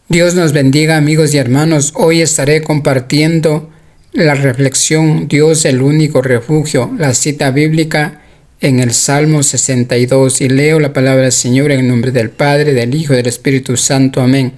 Dios nos bendiga, amigos y hermanos. Hoy estaré compartiendo la reflexión Dios el único refugio, la cita bíblica en el Salmo 62, y leo la palabra del Señor en el nombre del Padre, del Hijo y del Espíritu Santo. Amén.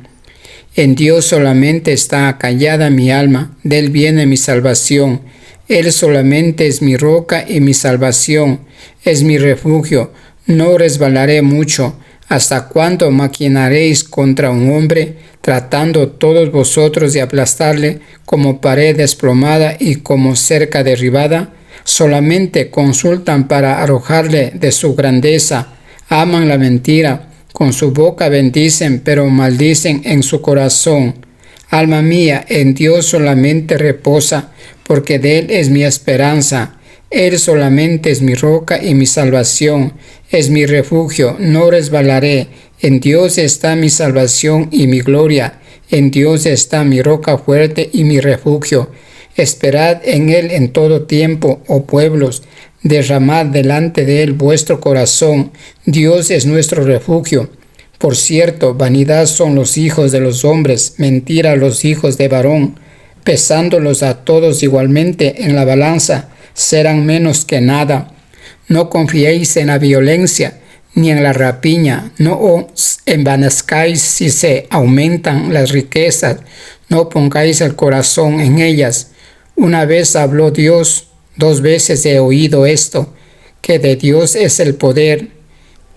En Dios solamente está acallada mi alma, de Él viene mi salvación. Él solamente es mi roca y mi salvación, es mi refugio. No resbalaré mucho. ¿Hasta cuándo maquinaréis contra un hombre, tratando todos vosotros de aplastarle como pared desplomada y como cerca derribada? Solamente consultan para arrojarle de su grandeza, aman la mentira, con su boca bendicen, pero maldicen en su corazón. Alma mía, en Dios solamente reposa, porque de Él es mi esperanza. Él solamente es mi roca y mi salvación, es mi refugio, no resbalaré. En Dios está mi salvación y mi gloria, en Dios está mi roca fuerte y mi refugio. Esperad en Él en todo tiempo, oh pueblos, derramad delante de Él vuestro corazón. Dios es nuestro refugio. Por cierto, vanidad son los hijos de los hombres, mentira los hijos de varón. Pesándolos a todos igualmente en la balanza, serán menos que nada. No confiéis en la violencia, ni en la rapiña. No os envanezcáis si se aumentan las riquezas. No pongáis el corazón en ellas. Una vez habló Dios, 2 veces he oído esto, que de Dios es el poder,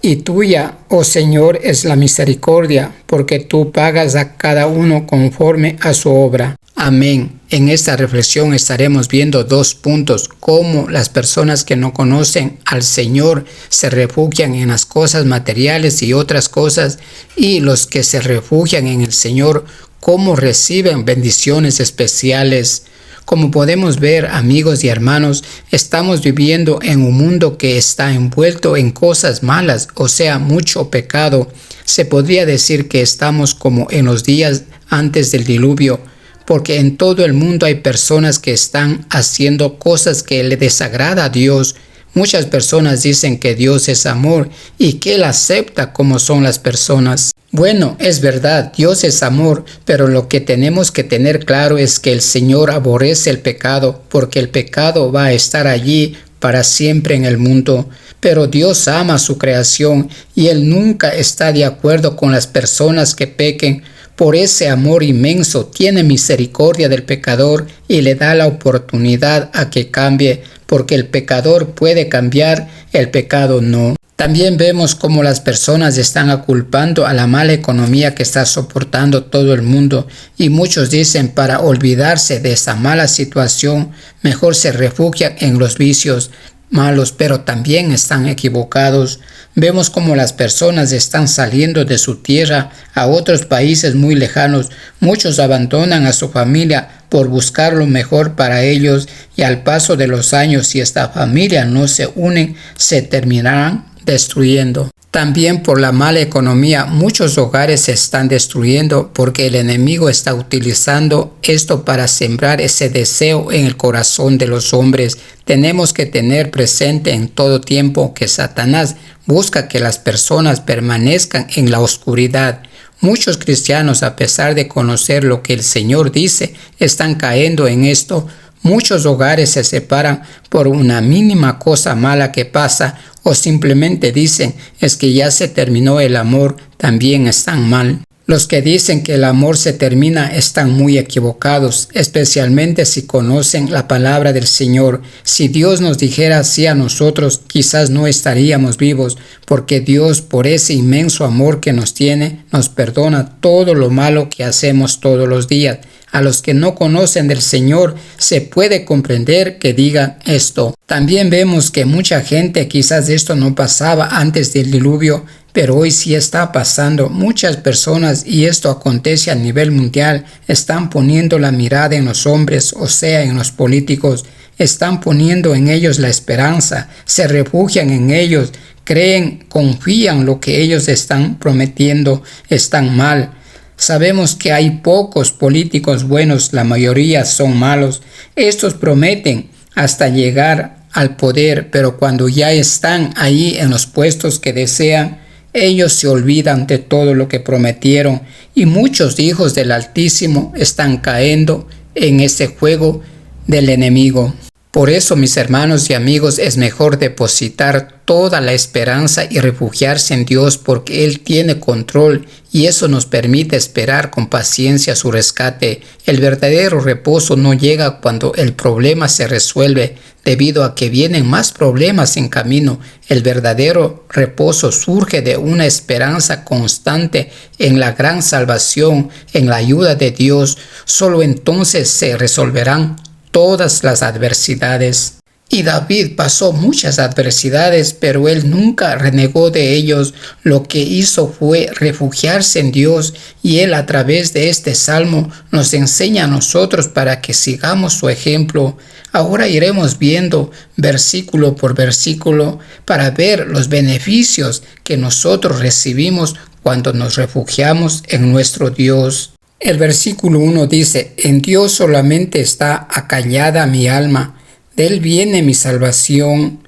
y tuya, oh Señor, es la misericordia, porque tú pagas a cada uno conforme a su obra. Amén. En esta reflexión estaremos viendo 2 puntos: cómo las personas que no conocen al Señor se refugian en las cosas materiales y otras cosas, y los que se refugian en el Señor, cómo reciben bendiciones especiales. Como podemos ver, amigos y hermanos, estamos viviendo en un mundo que está envuelto en cosas malas, o sea, mucho pecado. Se podría decir que estamos como en los días antes del diluvio, porque en todo el mundo hay personas que están haciendo cosas que le desagrada a Dios. Muchas personas dicen que Dios es amor y que Él acepta como son las personas. Bueno, es verdad, Dios es amor, pero lo que tenemos que tener claro es que el Señor aborrece el pecado, porque el pecado va a estar allí para siempre en el mundo. Pero Dios ama su creación y Él nunca está de acuerdo con las personas que pequen. Por ese amor inmenso tiene misericordia del pecador y le da la oportunidad a que cambie, porque el pecador puede cambiar, el pecado no. También vemos cómo las personas están aculpando a la mala economía que está soportando todo el mundo, y muchos dicen para olvidarse de esa mala situación mejor se refugian en los vicios malos, pero también están equivocados. Vemos cómo las personas están saliendo de su tierra a otros países muy lejanos. Muchos abandonan a su familia por buscar lo mejor para ellos, y al paso de los años, si esta familia no se unen, se terminarán destruyendo. También por la mala economía, muchos hogares se están destruyendo porque el enemigo está utilizando esto para sembrar ese deseo en el corazón de los hombres. Tenemos que tener presente en todo tiempo que Satanás busca que las personas permanezcan en la oscuridad. Muchos cristianos, a pesar de conocer lo que el Señor dice, están cayendo en esto. Muchos hogares se separan por una mínima cosa mala que pasa, o simplemente dicen es que ya se terminó el amor. También están mal. Los que dicen que el amor se termina están muy equivocados, especialmente si conocen la palabra del Señor. Si Dios nos dijera así a nosotros, quizás no estaríamos vivos, porque Dios, por ese inmenso amor que nos tiene, nos perdona todo lo malo que hacemos todos los días. A los que no conocen del Señor se puede comprender que digan esto. También vemos que mucha gente, quizás esto no pasaba antes del diluvio, pero hoy sí está pasando. Muchas personas, y esto acontece a nivel mundial, están poniendo la mirada en los hombres, o sea, en los políticos. Están poniendo en ellos la esperanza, se refugian en ellos, creen, confían lo que ellos están prometiendo. Están mal. Sabemos que hay pocos políticos buenos, la mayoría son malos. Estos prometen hasta llegar al poder, pero cuando ya están ahí en los puestos que desean, Ellos se olvidan de todo lo que prometieron y muchos hijos del Altísimo están cayendo en ese juego del enemigo. Por eso, mis hermanos y amigos, es mejor depositar toda la esperanza y refugiarse en Dios porque Él tiene control y eso nos permite esperar con paciencia su rescate. El verdadero reposo no llega cuando el problema se resuelve, debido a que vienen más problemas en camino. El verdadero reposo surge de una esperanza constante en la gran salvación, en la ayuda de Dios. Solo entonces se resolverán todas las adversidades. Y David pasó muchas adversidades, pero él nunca renegó de ellos. Lo que hizo fue refugiarse en Dios, y él a través de este salmo nos enseña a nosotros para que sigamos su ejemplo. Ahora iremos viendo versículo por versículo para ver los beneficios que nosotros recibimos cuando nos refugiamos en nuestro Dios. El versículo 1 dice: en Dios solamente está acallada mi alma, de Él viene mi salvación.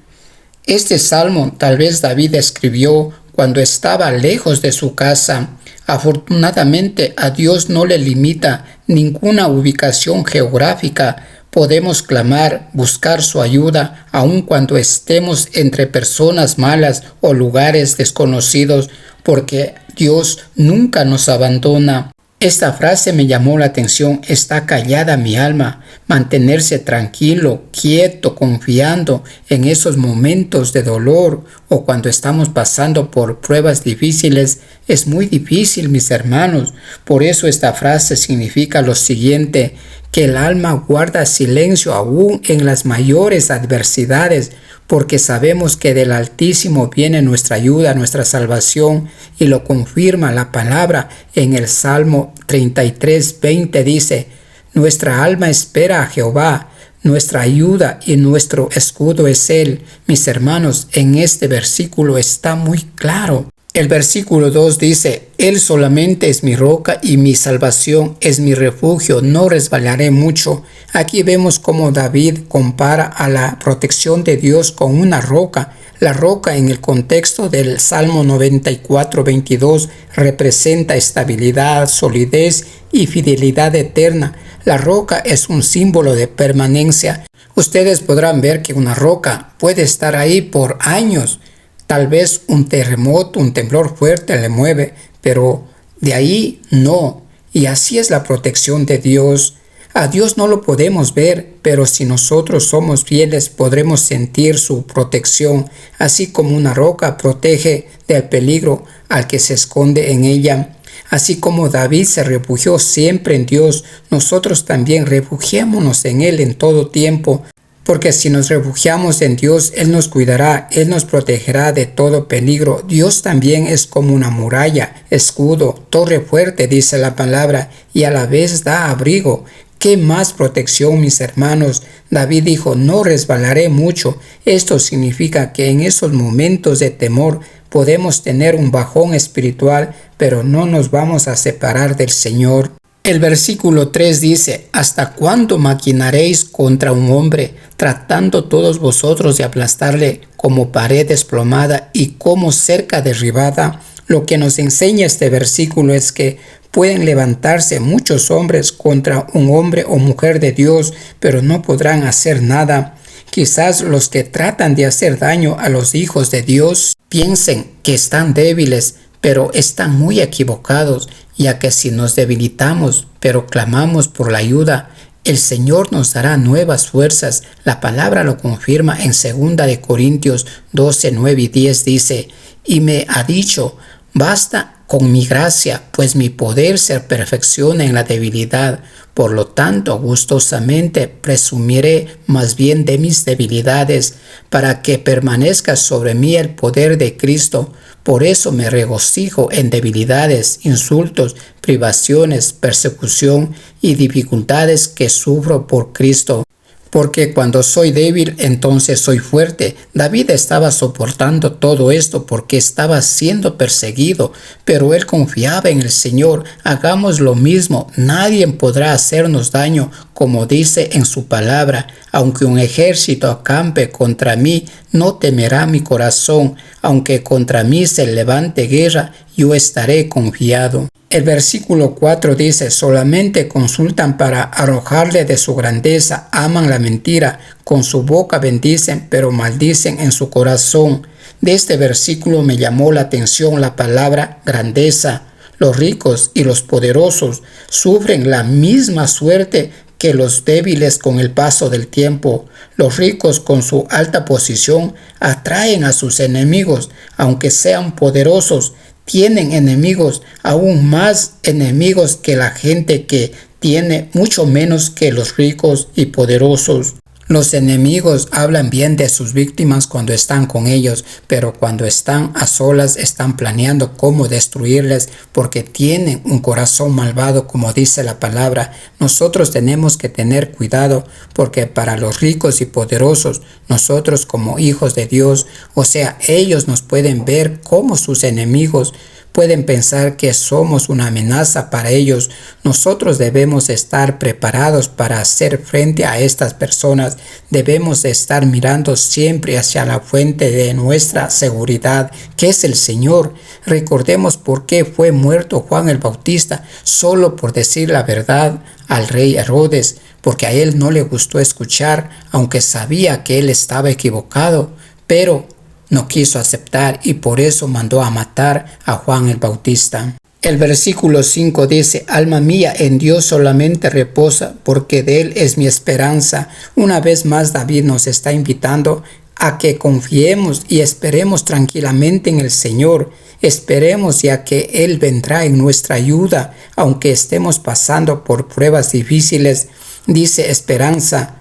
Este salmo tal vez David escribió cuando estaba lejos de su casa. Afortunadamente a Dios no le limita ninguna ubicación geográfica. Podemos clamar, buscar su ayuda, aun cuando estemos entre personas malas o lugares desconocidos, porque Dios nunca nos abandona. Esta frase me llamó la atención: está callada mi alma. Mantenerse tranquilo, quieto, confiando en esos momentos de dolor o cuando estamos pasando por pruebas difíciles es muy difícil, mis hermanos. Por eso esta frase significa lo siguiente: que el alma guarda silencio aún en las mayores adversidades, porque sabemos que del Altísimo viene nuestra ayuda, nuestra salvación, y lo confirma la palabra en el Salmo 33:20 dice: nuestra alma espera a Jehová, nuestra ayuda y nuestro escudo es Él. Mis hermanos, en este versículo está muy claro. El versículo 2 dice: Él solamente es mi roca y mi salvación, es mi refugio, no resbalaré mucho. Aquí vemos cómo David compara a la protección de Dios con una roca. La roca en el contexto del Salmo 94:22 representa estabilidad, solidez y fidelidad eterna. La roca es un símbolo de permanencia. Ustedes podrán ver que una roca puede estar ahí por años. Tal vez un terremoto, un temblor fuerte le mueve, pero de ahí no. Y así es la protección de Dios. A Dios no lo podemos ver, pero si nosotros somos fieles podremos sentir su protección, así como una roca protege del peligro al que se esconde en ella. Así como David se refugió siempre en Dios, nosotros también refugiémonos en Él en todo tiempo. Porque si nos refugiamos en Dios, Él nos cuidará, Él nos protegerá de todo peligro. Dios también es como una muralla, escudo, torre fuerte, dice la palabra, y a la vez da abrigo. ¿Qué más protección, mis hermanos? David dijo: no resbalaré mucho. Esto significa que en esos momentos de temor podemos tener un bajón espiritual, pero no nos vamos a separar del Señor. El versículo 3 dice: ¿hasta cuándo maquinaréis contra un hombre, tratando todos vosotros de aplastarle como pared desplomada y como cerca derribada? Lo que nos enseña este versículo es que pueden levantarse muchos hombres contra un hombre o mujer de Dios, pero no podrán hacer nada. Quizás los que tratan de hacer daño a los hijos de Dios piensen que están débiles, pero están muy equivocados, ya que si nos debilitamos, pero clamamos por la ayuda, el Señor nos dará nuevas fuerzas. La palabra lo confirma en 2 Corintios 12, 9 y 10 dice: y me ha dicho, basta con mi gracia, pues mi poder se perfecciona en la debilidad. Por lo tanto, gustosamente presumiré más bien de mis debilidades, para que permanezca sobre mí el poder de Cristo. Por eso me regocijo en debilidades, insultos, privaciones, persecución y dificultades que sufro por Cristo. porque cuando soy débil, entonces soy fuerte. David estaba soportando todo esto porque estaba siendo perseguido, pero él confiaba en el Señor. Hagamos lo mismo, nadie podrá hacernos daño, como dice en su palabra. Aunque un ejército acampe contra mí, no temerá mi corazón. Aunque contra mí se levante guerra, yo estaré confiado. El versículo 4 dice, solamente consultan para arrojarle de su grandeza, aman la mentira, con su boca bendicen, pero maldicen en su corazón. De este versículo me llamó la atención la palabra grandeza. Los ricos y los poderosos sufren la misma suerte que los débiles con el paso del tiempo. Los ricos con su alta posición atraen a sus enemigos, aunque sean poderosos. Tienen enemigos, aún más enemigos que la gente que tiene mucho menos que los ricos y poderosos. Los enemigos hablan bien de sus víctimas cuando están con ellos, pero cuando están a solas están planeando cómo destruirles porque tienen un corazón malvado, como dice la palabra. Nosotros tenemos que tener cuidado porque para los ricos y poderosos, nosotros como hijos de Dios, o sea, ellos nos pueden ver como sus enemigos. Pueden pensar que somos una amenaza para ellos. Nosotros debemos estar preparados para hacer frente a estas personas. Debemos estar mirando siempre hacia la fuente de nuestra seguridad, que es el Señor. Recordemos por qué fue muerto Juan el Bautista, solo por decir la verdad al rey Herodes, porque a él no le gustó escuchar, aunque sabía que él estaba equivocado, pero no quiso aceptar y por eso mandó a matar a Juan el Bautista. El versículo 5 dice, alma mía, en Dios solamente reposa, porque de Él es mi esperanza. Una vez más David nos está invitando a que confiemos y esperemos tranquilamente en el Señor. Esperemos ya que Él vendrá en nuestra ayuda, aunque estemos pasando por pruebas difíciles. Dice esperanza.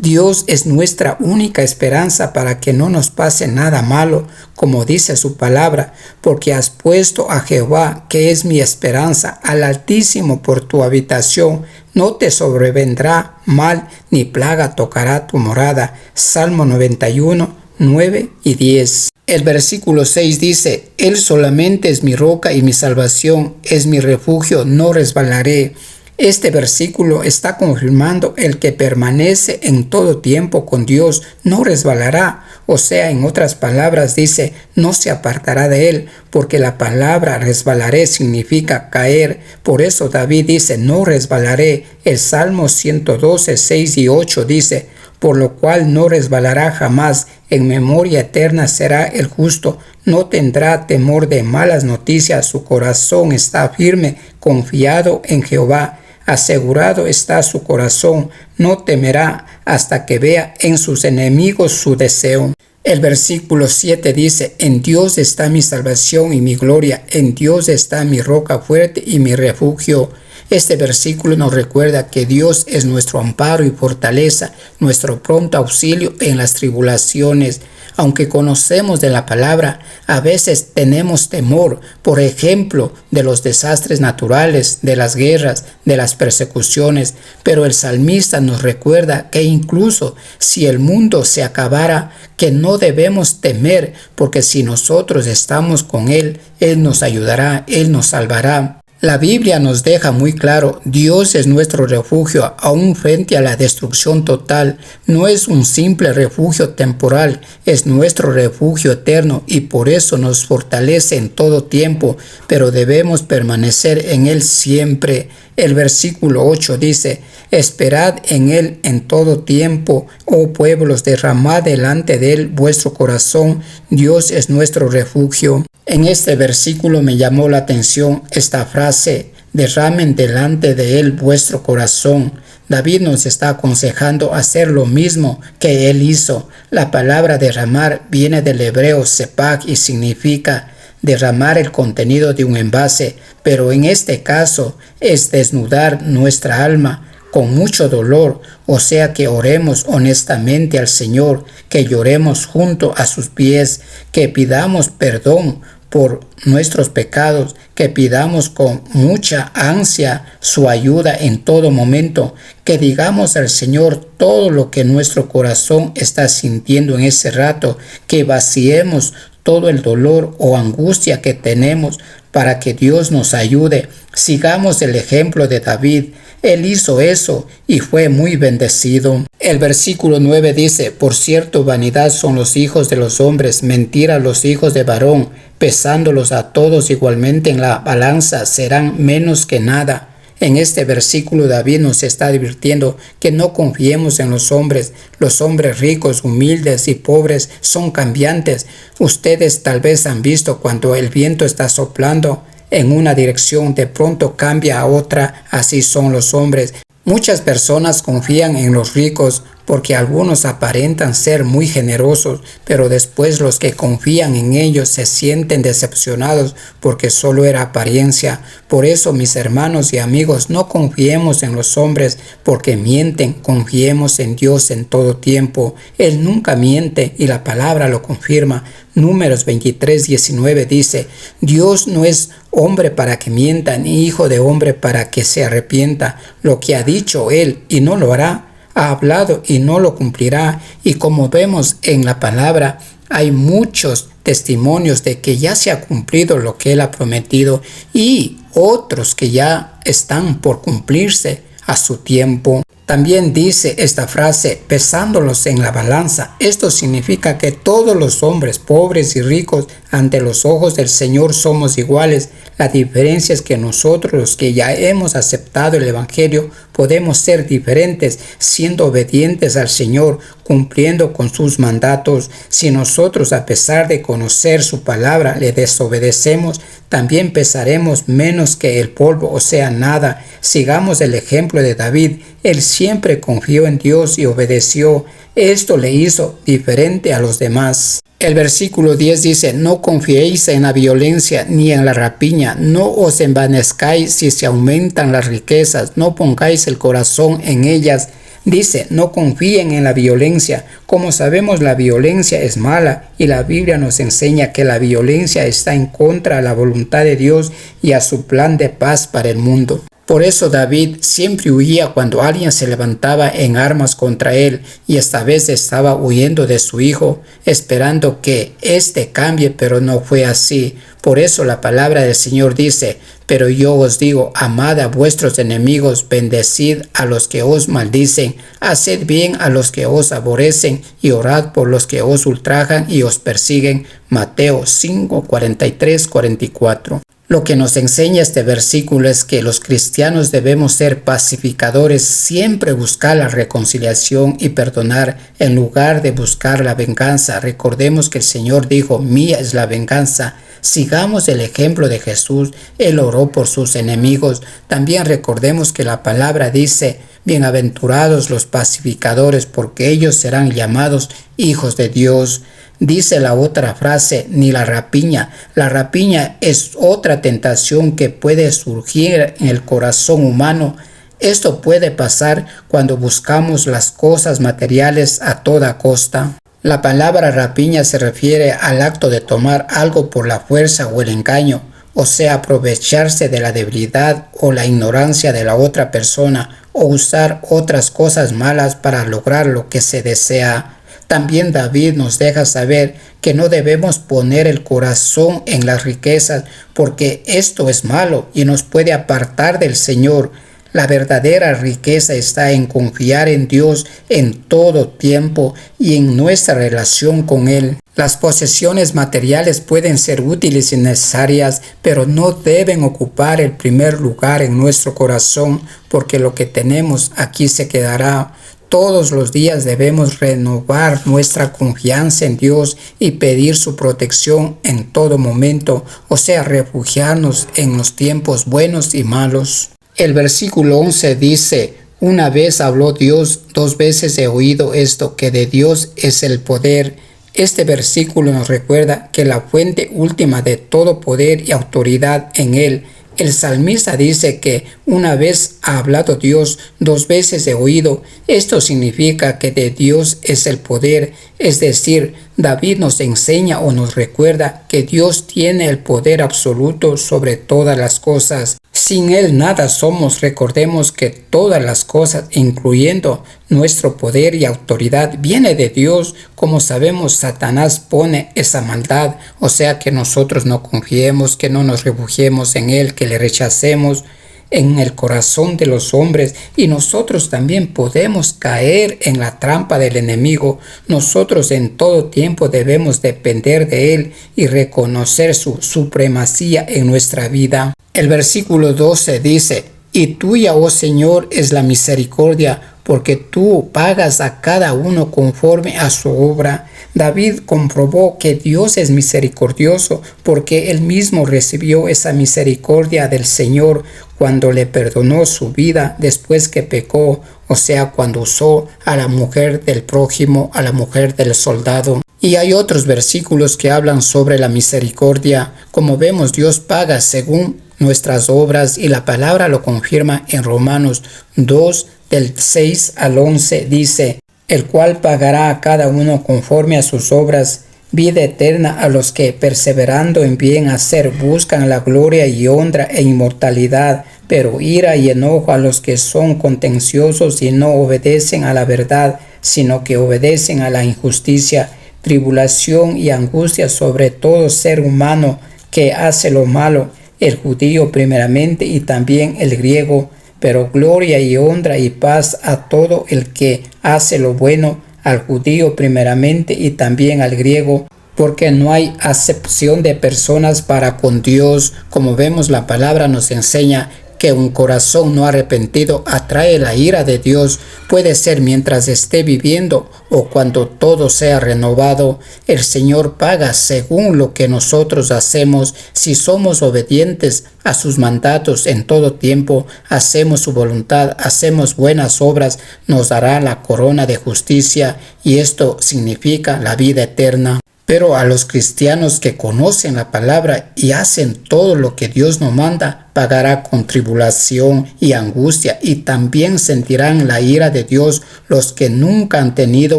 Dios es nuestra única esperanza para que no nos pase nada malo, como dice su palabra, porque has puesto a Jehová, que es mi esperanza, al Altísimo por tu habitación. No te sobrevendrá mal, ni plaga tocará tu morada. Salmo 91, 9 y 10. El versículo 6 dice, Él solamente es mi roca y mi salvación, es mi refugio, no resbalaré. Este versículo está confirmando el que permanece en todo tiempo con Dios no resbalará, o sea, en otras palabras dice, no se apartará de él, porque la palabra resbalaré significa caer. Por eso David dice, no resbalaré. El Salmo 112, 6 y 8 dice, por lo cual no resbalará jamás, en memoria eterna será el justo, no tendrá temor de malas noticias, su corazón está firme, confiado en Jehová. Asegurado está su corazón, no temerá hasta que vea en sus enemigos su deseo. El versículo 7 dice, en Dios está mi salvación y mi gloria, en Dios está mi roca fuerte y mi refugio. Este versículo nos recuerda que Dios es nuestro amparo y fortaleza, nuestro pronto auxilio en las tribulaciones. Aunque conocemos de la palabra, a veces tenemos temor, por ejemplo, de los desastres naturales, de las guerras, de las persecuciones, pero el salmista nos recuerda que incluso si el mundo se acabara, que no debemos temer, porque si nosotros estamos con Él, Él nos ayudará, Él nos salvará. La Biblia nos deja muy claro, Dios es nuestro refugio aún frente a la destrucción total. No es un simple refugio temporal, es nuestro refugio eterno y por eso nos fortalece en todo tiempo, pero debemos permanecer en Él siempre. El versículo 8 dice, esperad en Él en todo tiempo, oh pueblos, derramad delante de Él vuestro corazón, Dios es nuestro refugio. En este versículo me llamó la atención esta frase, derramen delante de Él vuestro corazón. David nos está aconsejando hacer lo mismo que Él hizo. La palabra derramar viene del hebreo sepag y significa derramar el contenido de un envase, pero en este caso es desnudar nuestra alma con mucho dolor, o sea que oremos honestamente al Señor, que lloremos junto a sus pies, que pidamos perdón por nuestros pecados, que pidamos con mucha ansia su ayuda en todo momento, que digamos al Señor todo lo que nuestro corazón está sintiendo en ese rato, que vaciemos todo el dolor o angustia que tenemos para que Dios nos ayude. Sigamos el ejemplo de David. Él hizo eso y fue muy bendecido. El versículo 9 dice: por cierto, vanidad son los hijos de los hombres, mentira los hijos de varón, pesándolos a todos igualmente en la balanza, serán menos que nada. En este versículo David nos está advirtiendo que no confiemos en los hombres. Los hombres ricos, humildes y pobres son cambiantes. Ustedes tal vez han visto cuando el viento está soplando en una dirección, de pronto cambia a otra. Así son los hombres. Muchas personas confían en los ricos porque algunos aparentan ser muy generosos, pero después los que confían en ellos se sienten decepcionados porque solo era apariencia. Por eso, mis hermanos y amigos, no confiemos en los hombres porque mienten, confiemos en Dios en todo tiempo. Él nunca miente y la palabra lo confirma. Números 23:19 dice: Dios no es hombre para que mienta, ni hijo de hombre para que se arrepienta. Lo que ha dicho Él y no lo hará, ha hablado y no lo cumplirá. Y como vemos en la palabra, hay muchos testimonios de que ya se ha cumplido lo que Él ha prometido y otros que ya están por cumplirse a su tiempo. También dice esta frase, pesándolos en la balanza. Esto significa que todos los hombres, pobres y ricos, ante los ojos del Señor somos iguales. La diferencia es que nosotros, los que ya hemos aceptado el Evangelio, podemos ser diferentes, siendo obedientes al Señor, cumpliendo con sus mandatos. Si nosotros, a pesar de conocer su palabra, le desobedecemos, también pesaremos menos que el polvo, o sea, nada. Sigamos el ejemplo de David. Él siempre confió en Dios y obedeció. Esto le hizo diferente a los demás. El versículo 10 dice: no confiéis en la violencia ni en la rapiña, no os envanezcáis si se aumentan las riquezas, no pongáis el corazón en ellas. Dice, no confíen en la violencia. Como sabemos, la violencia es mala y la Biblia nos enseña que la violencia está en contra de la voluntad de Dios y a su plan de paz para el mundo. Por eso David siempre huía cuando alguien se levantaba en armas contra él, y esta vez estaba huyendo de su hijo, esperando que éste cambie, pero no fue así. Por eso la palabra del Señor dice: pero yo os digo, amad a vuestros enemigos, bendecid a los que os maldicen, haced bien a los que os aborrecen, y orad por los que os ultrajan y os persiguen. Mateo 5, 43, 44. Lo que nos enseña este versículo es que los cristianos debemos ser pacificadores, siempre buscar la reconciliación y perdonar en lugar de buscar la venganza. Recordemos que el Señor dijo: mía es la venganza. Sigamos el ejemplo de Jesús. Él oró por sus enemigos. También recordemos que la palabra dice: bienaventurados los pacificadores, porque ellos serán llamados hijos de Dios. Dice la otra frase, ni la rapiña. La rapiña es otra tentación que puede surgir en el corazón humano. Esto puede pasar cuando buscamos las cosas materiales a toda costa. La palabra rapiña se refiere al acto de tomar algo por la fuerza o el engaño, o sea, aprovecharse de la debilidad o la ignorancia de la otra persona, o usar otras cosas malas para lograr lo que se desea. También David nos deja saber que no debemos poner el corazón en las riquezas, porque esto es malo y nos puede apartar del Señor. La verdadera riqueza está en confiar en Dios en todo tiempo y en nuestra relación con Él. Las posesiones materiales pueden ser útiles y necesarias, pero no deben ocupar el primer lugar en nuestro corazón, porque lo que tenemos aquí se quedará. Todos los días debemos renovar nuestra confianza en Dios y pedir su protección en todo momento, o sea, refugiarnos en los tiempos buenos y malos. El versículo 11 dice: una vez habló Dios, 2 veces he oído esto, que de Dios es el poder. Este versículo nos recuerda que la fuente última de todo poder y autoridad en Él. El salmista dice que una vez ha hablado Dios, 2 veces he oído. Esto significa que de Dios es el poder, es decir, David nos enseña o nos recuerda que Dios tiene el poder absoluto sobre todas las cosas. Sin Él nada somos. Recordemos que todas las cosas, incluyendo nuestro poder y autoridad, viene de Dios. Como sabemos, Satanás pone esa maldad, o sea que nosotros no confiemos, que no nos refugiemos en Él, que le rechacemos en el corazón de los hombres, y nosotros también podemos caer en la trampa del enemigo. Nosotros en todo tiempo debemos depender de Él y reconocer su supremacía en nuestra vida. El versículo 12 dice: y tuya, oh Señor, es la misericordia, porque tú pagas a cada uno conforme a su obra. David comprobó que Dios es misericordioso porque él mismo recibió esa misericordia del Señor cuando le perdonó su vida después que pecó, o sea, cuando usó a la mujer del prójimo, a la mujer del soldado. Y hay otros versículos que hablan sobre la misericordia. Como vemos, Dios paga según nuestras obras, y la palabra lo confirma en Romanos 2, del 6 al 11, dice: el cual pagará a cada uno conforme a sus obras, vida eterna a los que, perseverando en bien hacer, buscan la gloria y honra e inmortalidad, pero ira y enojo a los que son contenciosos y no obedecen a la verdad, sino que obedecen a la injusticia, tribulación y angustia sobre todo ser humano que hace lo malo, el judío primeramente y también el griego, pero gloria y honra y paz a todo el que hace lo bueno, al judío primeramente y también al griego, porque no hay acepción de personas para con Dios. Como vemos, la palabra nos enseña que un corazón no arrepentido atrae la ira de Dios. Puede ser mientras esté viviendo o cuando todo sea renovado. El Señor paga según lo que nosotros hacemos. Si somos obedientes a sus mandatos en todo tiempo, hacemos su voluntad, hacemos buenas obras, nos dará la corona de justicia, y esto significa la vida eterna. Pero a los cristianos que conocen la palabra y hacen todo lo que Dios nos manda, pagará con tribulación y angustia, y también sentirán la ira de Dios los que nunca han tenido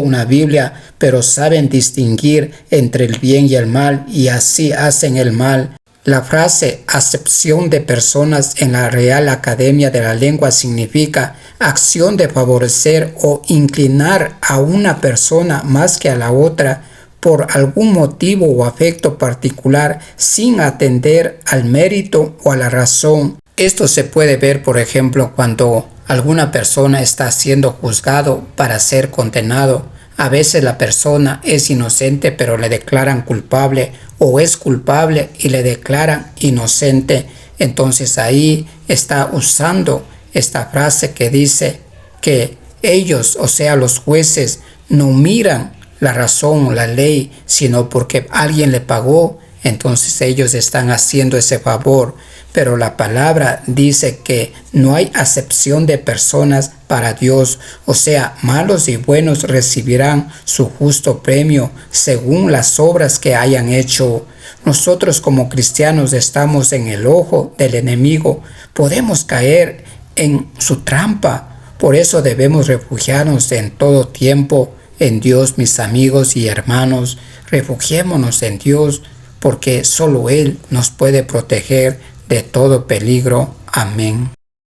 una Biblia, pero saben distinguir entre el bien y el mal, y así hacen el mal. La frase acepción de personas en la Real Academia de la Lengua significa acción de favorecer o inclinar a una persona más que a la otra, por algún motivo o afecto particular, sin atender al mérito o a la razón. Esto se puede ver, por ejemplo, cuando alguna persona está siendo juzgado para ser condenado. A veces la persona es inocente pero le declaran culpable, o es culpable y le declaran inocente. Entonces ahí está usando esta frase que dice que ellos, o sea los jueces, no miran la razón, la ley, sino porque alguien le pagó, entonces ellos están haciendo ese favor. Pero la palabra dice que no hay acepción de personas para Dios, o sea, malos y buenos recibirán su justo premio según las obras que hayan hecho. Nosotros como cristianos estamos en el ojo del enemigo, podemos caer en su trampa, por eso debemos refugiarnos en todo tiempo en Dios, mis amigos y hermanos. Refugiémonos en Dios, porque solo Él nos puede proteger de todo peligro. Amén.